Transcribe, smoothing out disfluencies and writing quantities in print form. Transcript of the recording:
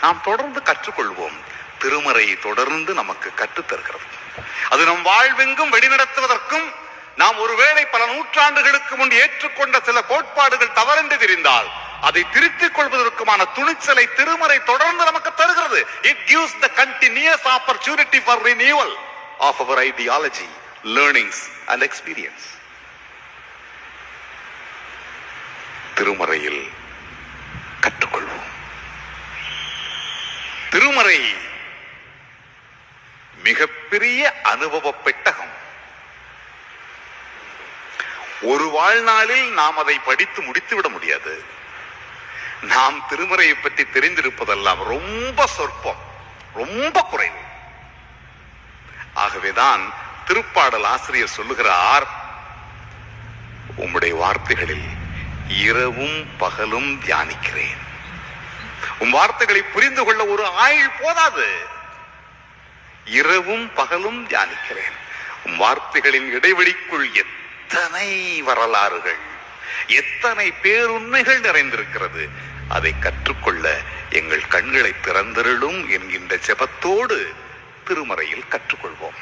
நாம் தொடர்ந்து கற்றுக்கொள்வோம். திருமறை தொடர்ந்து நமக்கு கற்றுத்தருகிறது. அது நம் வாழ்வெங்கும் வழிநடத்துவதற்கும், நாம் ஒருவேளை பல நூற்றாண்டுகளுக்கு முன் ஏற்றுக்கொண்ட சில கோட்பாடுகள் தவறென்று தெரிந்தால் அதை திருத்திக் கொள்வதற்குமான துணிச்சலை திருமறை தொடர்ந்து நமக்கு தருகிறது. It gives the continuous opportunity for renewal of our ideology, learnings and experience. திருமறையில் கற்றுக்கொள்வோம். திருமறை மிகப்பெரிய அனுபவ பெட்டகம். ஒரு வாழ்நாளில் நாம் அதை படித்து முடித்துவிட முடியாது. நாம் திருமறையை பற்றி தெரிந்திருப்பதெல்லாம் ரொம்ப சொற்பம், ரொம்ப குறைவு. ஆகவேதான் திருப்பாடல் ஆசிரியர் சொல்லுகிறார், உம்முடைய வார்த்தைகளில் இரவும் பகலும் தியானிக்கிறேன். உம் வார்த்தைகளை புரிந்து கொள்ள ஒரு ஆயுள் போதாது. இரவும் பகலும் தியானிக்கிறேன். உம் வார்த்தைகளின் இடைவெளிக்குள் எத்தனை வரலாறுகள், எத்தனை பேருண்மைகள் நிறைந்திருக்கிறது. அதை கற்றுக்கொள்ள எங்கள் கண்களை திறந்தருளும் என்கின்ற ஜெபத்தோடு திருமறையில் கற்றுக்கொள்வோம்.